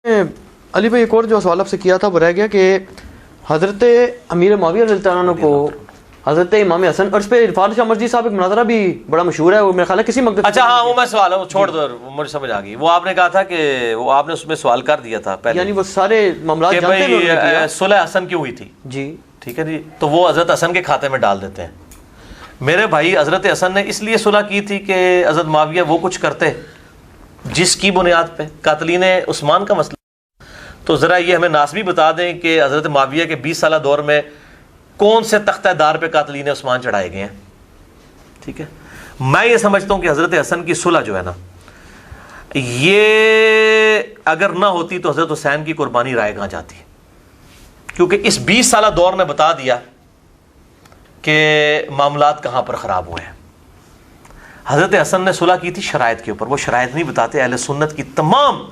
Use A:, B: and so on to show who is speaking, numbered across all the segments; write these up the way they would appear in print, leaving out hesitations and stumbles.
A: علی بھائی ایک اور جو سوال آپ سے کیا تھا وہ رہ گیا کہ حضرت امیر معاویہ رضی اللہ عنہ کو حضرت امام حسن اور اس پہ عرفان شاہ مرزی صاحب ایک مناظرہ بھی بڑا مشہور ہے، وہ میرا خیال ہے کسی مقدس،
B: اچھا ہاں وہ میں سوال ہوں چھوڑ دو، مجھے سمجھ آ گئی. وہ آپ نے کہا تھا کہ وہ آپ نے اس میں سوال کر دیا تھا پہلے،
A: یعنی وہ سارے معاملات
B: کہ
A: جانتے ہیں انہوں نے کیا.
B: صلح حسن کیوں ہوئی تھی؟
A: جی
B: ٹھیک ہے جی، تو وہ حضرت حسن کے کھاتے میں ڈال دیتے ہیں. میرے بھائی حضرت حسن نے اس لیے صلح کی تھی کہ حضرت معاویہ وہ کچھ کرتے جس کی بنیاد پہ قاتلین عثمان کا مسئلہ. تو ذرا یہ ہمیں ناسبی بتا دیں کہ حضرت معاویہ کے 20 سالہ دور میں کون سے تختہ دار پہ قاتلین عثمان چڑھائے گئے ہیں. ٹھیک ہے، میں یہ سمجھتا ہوں کہ حضرت حسن کی صلح جو ہے نا، یہ اگر نہ ہوتی تو حضرت حسین کی قربانی رائے کہاں جاتی، کیونکہ اس 20 سالہ دور نے بتا دیا کہ معاملات کہاں پر خراب ہوئے ہیں. حضرت حسن نے صلح کی تھی شرائط کے اوپر، وہ شرائط نہیں بتاتے. اہل سنت کی تمام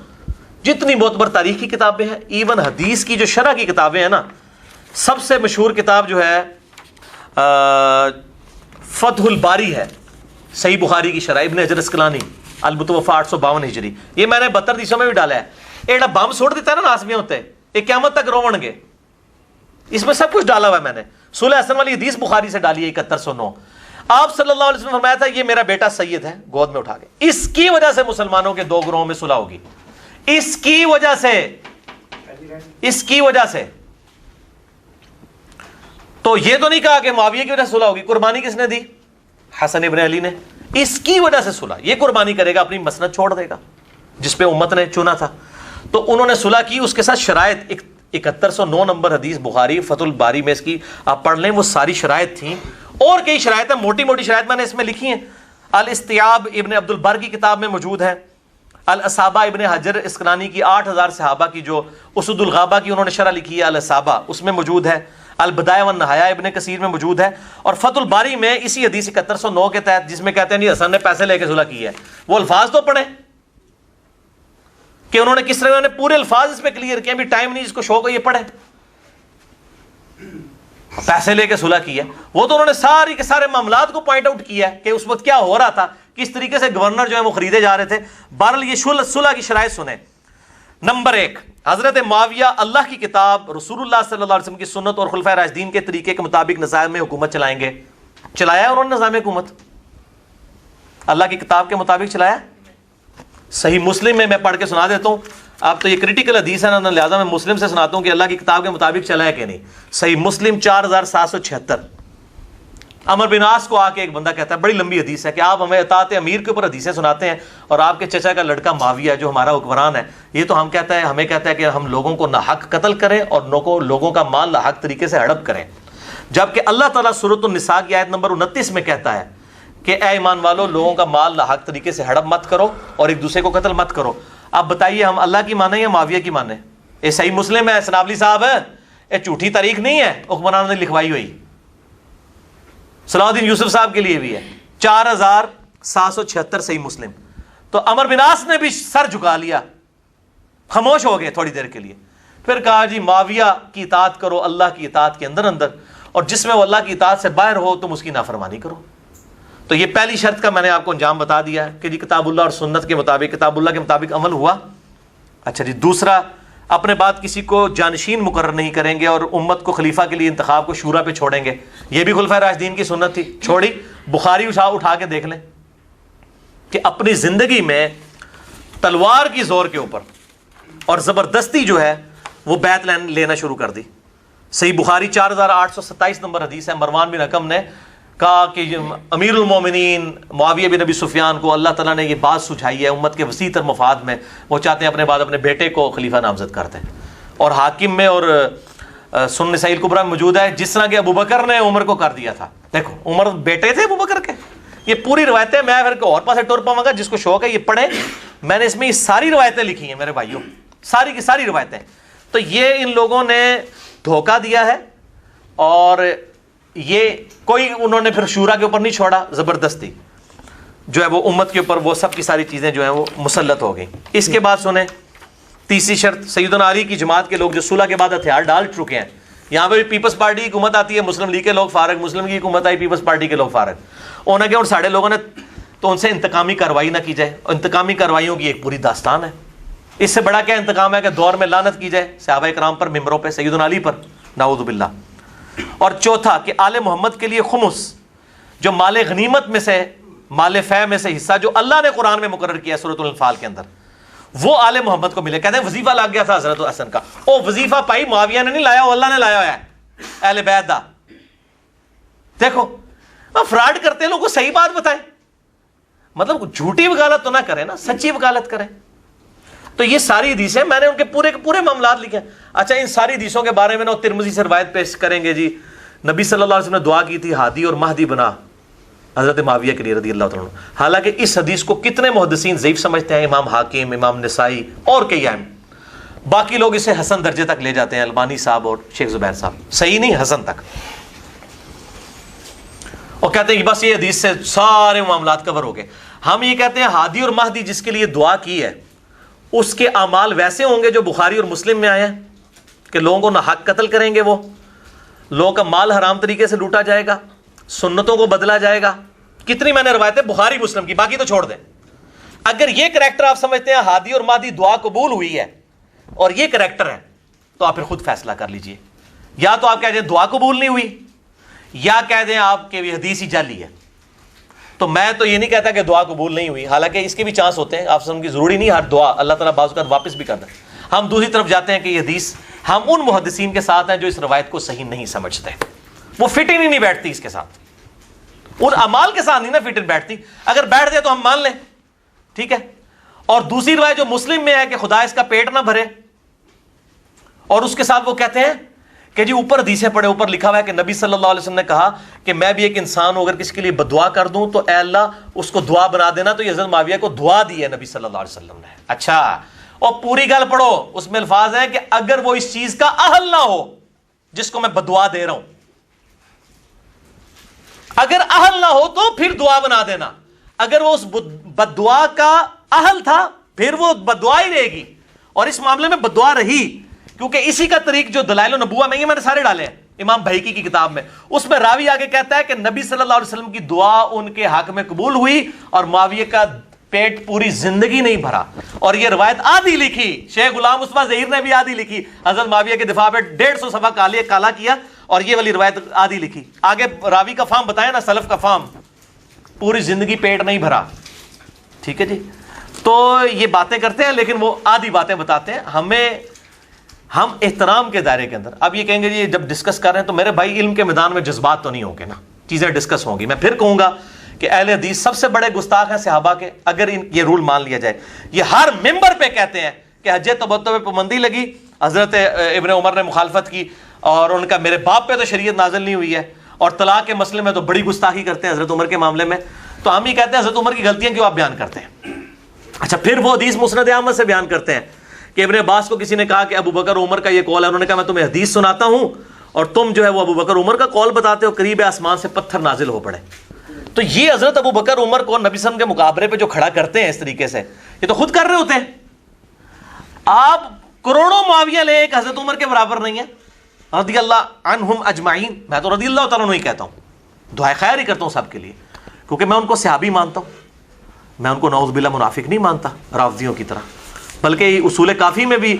B: جتنی معتبر تاریخ کی کتابیں ہیں، ایون حدیث کی جو شرح کی کتابیں ہیں نا، سب سے مشہور کتاب جو ہے فتح الباری ہے، صحیح بخاری کی شرح، ابن حجر اسقلانی، المتوفی 852 ہجری. یہ میں نے 72 حدیثوں میں بھی ڈالا ہے. ایڈا بم چھوڑ دیتا ہے نا ناسمیاں ہوتے، یہ قیامت تک روون گے. اس میں سب کچھ ڈالا ہوا ہے میں نے. صلح حسن والی حدیث بخاری سے ڈالی ہے 7109. آپ صلی اللہ علیہ وسلم نے فرمایا تھا یہ میرا بیٹا سید ہے، گود میں اٹھا کے. اس کی وجہ سے مسلمانوں کے 2 گروہوں میں صلح ہوگی، اس کی وجہ سے. تو یہ تو نہیں کہا کہ معاویہ کی وجہ سے صلح ہوگی. قربانی کس نے دی؟ حسن ابن علی نے. اس کی وجہ سے صلح، یہ قربانی کرے گا، اپنی مسند چھوڑ دے گا جس پہ امت نے چنا تھا. تو انہوں نے صلح کی، اس کے ساتھ شرائط 7109 نمبر حدیث بخاری فتح الباری میں اس کی آپ پڑھ لیں، وہ ساری شرائط تھیں. اور کئی شرائط ہیں، موٹی موٹی شرائط میں نے اس میں لکھی ہیں. الاستیاب ابن عبد البر کی کتاب میں موجود ہے. الاصابہ ابن حجر اسقلانی کی 8000 صحابہ کی جو اسد الغابہ کی انہوں نے شرح لکھی ہے الاصابہ، اس میں موجود ہے. البدایہ والنہایہ ابن کثیر میں موجود ہے. اور فتح الباری میں اسی حدیث 7109 کے تحت جس میں کہتے ہیں جی حسن نے پیسے لے کے صلح کی ہے، وہ الفاظ تو پڑھیں کہ انہوں نے کس طرح، انہوں نے پورے الفاظ اس پہ کلیئر کیا. بھی ٹائم نہیں جس کو شوق ہے یہ پڑھیں. پیسے لے کے صلح کی ہے، وہ تو انہوں نے ساری کے سارے معاملات کو پوائنٹ آؤٹ کیا ہے کہ اس وقت کیا ہو رہا تھا، کس طریقے سے گورنر جو ہے وہ خریدے جا رہے تھے. بہرحال یہ صلح کی شرائط سنیں. نمبر 1، حضرت معاویہ اللہ کی کتاب، رسول اللہ صلی اللہ علیہ وسلم کی سنت اور خلفائے راشدین کے طریقے کے مطابق نظام میں حکومت چلائیں گے. چلایا انہوں نے نظام حکومت؟ اللہ کی کتاب کے مطابق چلایا؟ صحیح مسلم میں پڑھ کے سنا دیتا ہوں. آپ تو یہ کریٹیکل حدیث ہے نا، لہٰذا میں مسلم سے سناتا ہوں کہ اللہ کی کتاب کے مطابق چلا ہے کہ نہیں. صحیح مسلم 4776. عمر بن عاص کو آ کے ایک بندہ کہتا ہے، بڑی لمبی حدیث ہے، کہ آپ ہمیں اطاعت امیر کے اوپر حدیثیں سناتے ہیں اور آپ کے چچا کا لڑکا معاویہ جو ہمارا حکمران ہے، یہ تو ہمیں کہتا ہے کہ ہم لوگوں کو ناحق قتل کریں اور لوگوں کا مال ناحق طریقے سے ہڑپ کریں. جبکہ اللہ تعالیٰ سورۃ النساء کی آیت نمبر 29 میں کہتا ہے کہ اے ایمان والو، لوگوں کا مال ناحق طریقے سے ہڑپ مت کرو اور ایک دوسرے کو قتل مت کرو. اب بتائیے ہم اللہ کی مانیں یا معاویہ کی مانیں؟ یہ صحیح مسلم ہے سنابلی صاحب، یہ جھوٹی تاریخ نہیں ہے حکمران نے لکھوائی ہوئی. صلاح الدین یوسف صاحب کے لیے بھی ہے 4776 صحیح مسلم. تو عمر بن عاص نے بھی سر جھکا لیا، خاموش ہو گئے تھوڑی دیر کے لیے. پھر کہا جی معاویہ کی اطاعت کرو اللہ کی اطاعت کے اندر، اور جس میں وہ اللہ کی اطاعت سے باہر ہو تم اس کی نافرمانی کرو. تو یہ پہلی شرط کا میں نے آپ کو انجام بتا دیا ہے کہ جی کتاب اللہ اور سنت کے مطابق، کتاب اللہ کے مطابق عمل ہوا. اچھا جی، دوسرا، اپنے بعد کسی کو جانشین مقرر نہیں کریں گے اور امت کو خلیفہ کے لیے انتخاب کو شورا پہ چھوڑیں گے. یہ بھی خلفائے راشدین کی سنت تھی، چھوڑی. بخاری اٹھا کے دیکھ لیں کہ اپنی زندگی میں تلوار کی زور کے اوپر اور زبردستی جو ہے وہ بیعت لینا شروع کر دی. صحیح بخاری 4827 نمبر حدیث ہے. مروان بن حکم نے کہا کہ امیر المومنین معاویہ بن ابی سفیان کو اللہ تعالیٰ نے یہ بات سجھائی ہے امت کے وسیع تر مفاد میں، وہ چاہتے ہیں اپنے بعد اپنے بیٹے کو خلیفہ نامزد کرتے ہیں. اور حاکم میں اور سنن نسائی الکبریٰ میں موجود ہے جس طرح کہ ابوبکر نے عمر کو کر دیا تھا. دیکھو عمر بیٹے تھے ابوبکر کے. یہ پوری روایتیں میں پھر اور پاسے ٹور پاؤں گا، جس کو شوق ہے یہ پڑھیں. میں نے اس میں یہ ساری روایتیں لکھی ہیں میرے بھائیوں، ساری کی ساری روایتیں. تو یہ ان لوگوں نے دھوکہ دیا ہے، اور یہ کوئی انہوں نے پھر شورا کے اوپر نہیں چھوڑا، زبردستی جو ہے وہ امت کے اوپر وہ سب کی ساری چیزیں جو ہیں وہ مسلط ہو گئیں. اس کے بعد سنیں تیسری شرط، سیدنا علی کی جماعت کے لوگ جو صلح کے بعد ہتھیار ڈال چکے ہیں. یہاں پہ بھی پیپلز پارٹی کی حکومت آتی ہے، مسلم لیگ کے لوگ فارغ، مسلم کی حکومت آئی پیپلز پارٹی کے لوگ فارغ. انہوں نے کہا اور ساڑھے لوگوں نے تو ان سے انتقامی کارروائی نہ کی جائے. انتقامی کارروائیوں کی ایک پوری داستان ہے. اس سے بڑا کیا انتقام ہے کہ دور میں لعنت کی جائے صحابہ کرام پر، ممبروں پہ، سیدنا علی پر، نعوذ باللہ۔ اور چوتھا کہ آل محمد کے لیے خمس، جو مال غنیمت میں سے، مال فے میں سے حصہ جو اللہ نے قرآن میں مقرر کیا ہے سورۃ الانفال کے اندر، وہ آل محمد کو ملے۔ کہتے ہیں وظیفہ لگ گیا تھا حضرت حسن کا، وہ وظیفہ پائی معاویہ نے نہیں لایا، وہ اللہ نے لایا ہوا ہے، اہل بیت دا۔ دیکھو فراڈ کرتے ہیں لوگوں کو صحیح بات بتائیں، مطلب جھوٹی وکالت تو نہ کریں نا، سچی وکالت کریں۔ تو یہ ساری حدیثیں میں نے ان کے پورے پورے معاملات لکھے ہیں۔ اچھا ان ساری حدیثوں کے بارے میں نا ترمذی سے روایت پیش کریں گے جی، نبی صلی اللہ علیہ وسلم نے دعا کی تھی ہادی اور مہدی بنا حضرت معاویہ کے لیے رضی اللہ تعالیٰ عنہ۔ حالانکہ اس حدیث کو کتنے محدثین ضعیف سمجھتے ہیں، امام حاکم، امام نسائی اور کئی اہم، باقی لوگ اسے حسن درجے تک لے جاتے ہیں، البانی صاحب اور شیخ زبیر صاحب، صحیح نہیں حسن تک، اور کہتے ہیں کہ بس یہ حدیث سے سارے معاملات کور ہو گئے۔ ہم یہ کہتے ہیں ہادی اور مہدی جس کے لیے دعا کی ہے اس کے اعمال ویسے ہوں گے جو بخاری اور مسلم میں آئے ہیں کہ لوگوں کو نہ حق قتل کریں گے، وہ لوگوں کا مال حرام طریقے سے لوٹا جائے گا، سنتوں کو بدلا جائے گا۔ کتنی میں نے روایتیں بخاری مسلم کی، باقی تو چھوڑ دیں۔ اگر یہ کریکٹر آپ سمجھتے ہیں ہادی اور مہدی دعا قبول ہوئی ہے اور یہ کریکٹر ہے تو آپ پھر خود فیصلہ کر لیجئے، یا تو آپ کہہ دیں دعا قبول نہیں ہوئی، یا کہہ دیں آپ کے یہ حدیث ہی جعلی ہے۔ تو میں تو یہ نہیں کہتا کہ دعا قبول نہیں ہوئی، حالانکہ اس کے بھی چانس ہوتے ہیں، آپ سمجھ کی ضروری نہیں ہر دعا اللہ تعالیٰ بعض اوقات واپس بھی کرتا ہے۔ ہم دوسری طرف جاتے ہیں کہ یہ حدیث، ہم ان محدثین کے ساتھ ہیں جو اس روایت کو صحیح نہیں سمجھتے، وہ فٹنگ ہی نہیں بیٹھتی اس کے ساتھ، ان اعمال کے ساتھ نہیں نا فٹنگ بیٹھتی، اگر بیٹھ جائے تو ہم مان لیں، ٹھیک ہے۔ اور دوسری روایت جو مسلم میں ہے کہ خدا اس کا پیٹ نہ بھرے، اور اس کے ساتھ وہ کہتے ہیں کہ جی اوپر حدیثیں پڑھے، اوپر لکھا ہوا ہے کہ نبی صلی اللہ علیہ وسلم نے کہا کہ میں بھی ایک انسان ہوں، اگر کسی کے لیے بدعا کر دوں تو اے اللہ اس کو دعا بنا دینا، تو یہ حضرت معاویہ کو دعا دی ہے نبی صلی اللہ علیہ وسلم نے۔ اچھا، اور پوری گل پڑھو، اس میں الفاظ ہیں کہ اگر وہ اس چیز کا اہل نہ ہو جس کو میں بدعا دے رہا ہوں، اگر اہل نہ ہو تو پھر دعا بنا دینا، اگر وہ اس بدعا کا اہل تھا پھر وہ بدعا ہی رہے گی، اور اس معاملے میں بدعا رہی، کیونکہ اسی کا طریق جو دلائل النبوہ میں، یہ میں نے سارے ڈالے ہیں امام بہیقی کی کتاب میں، اس میں راوی آگے کہتا ہے کہ نبی صلی اللہ علیہ وسلم کی دعا ان کے حق میں قبول ہوئی اور معاویہ کا پیٹ پوری زندگی نہیں بھرا۔ اور یہ روایت آدھی لکھی، شیخ غلام مصطفیٰ ظہیر نے بھی آدھی لکھی، حضرت معاویہ کے دفاع پہ 150 صفحہ کالا کیا، اور یہ والی روایت آدھی لکھی۔ آگے راوی کا فام بتایا نا، سلف کا فام، پوری زندگی پیٹ نہیں بھرا، ٹھیک ہے جی۔ تو یہ باتیں کرتے ہیں لیکن وہ آدھی باتیں بتاتے ہیں۔ ہم احترام کے دائرے کے اندر، اب یہ کہیں گے جی جب ڈسکس کر رہے ہیں تو میرے بھائی علم کے میدان میں جذبات تو نہیں ہوں گے نا، چیزیں ڈسکس ہوں گی۔ میں پھر کہوں گا کہ اہل حدیث سب سے بڑے گستاخ ہیں صحابہ کے، اگر یہ رول مان لیا جائے۔ یہ ہر ممبر پہ کہتے ہیں کہ حج تمتع پہ پابندی لگی، حضرت ابن عمر نے مخالفت کی، اور ان کا میرے باپ پہ تو شریعت نازل نہیں ہوئی ہے، اور طلاق کے مسئلے میں تو بڑی گستاخی کرتے ہیں حضرت عمر کے معاملے میں۔ تو ہم ہی کہتے ہیں حضرت عمر کی غلطیاں کیوں آپ بیان کرتے ہیں؟ اچھا، پھر وہ حدیث مسند احمد سے بیان کرتے ہیں کہ ابن عباس کو کسی نے کہا کہ ابو بکر عمر کا یہ قول ہے، انہوں نے کہا میں تمہیں حدیث سناتا ہوں اور تم جو ہے وہ ابو بکر عمر کا قول بتاتے ہو، قریب آسمان سے پتھر نازل ہو پڑے۔ تو یہ حضرت ابو بکر عمر کو نبی صلی اللہ علیہ وسلم کے مقابلے پہ جو کھڑا کرتے ہیں اس طریقے سے، یہ تو خود کر رہے ہوتے ہیں۔ آپ کروڑوں معاویہ لے، ایک حضرت عمر کے برابر نہیں ہے، رضی اللہ عنہم اجمعین۔ میں تو رضی اللہ تعالیٰ عنہ ہی کہتا ہوں، دعائے خیر ہی کرتا ہوں سب کے لیے، کیونکہ میں ان کو صحابی مانتا ہوں، میں ان کو نعوذ باللہ منافق نہیں مانتا رافضیوں کی طرح۔ بلکہ اصول کافی میں بھی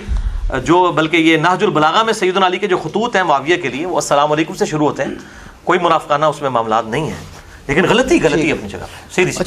B: بلکہ یہ نہج البلاغہ میں سیدنا علی کے جو خطوط ہیں معاویہ کے لیے، وہ السلام علیکم سے شروع ہوتے ہیں، کوئی منافقانہ اس میں معاملات نہیں ہیں، لیکن غلطی اپنی جگہ پہ، سیدھی سی۔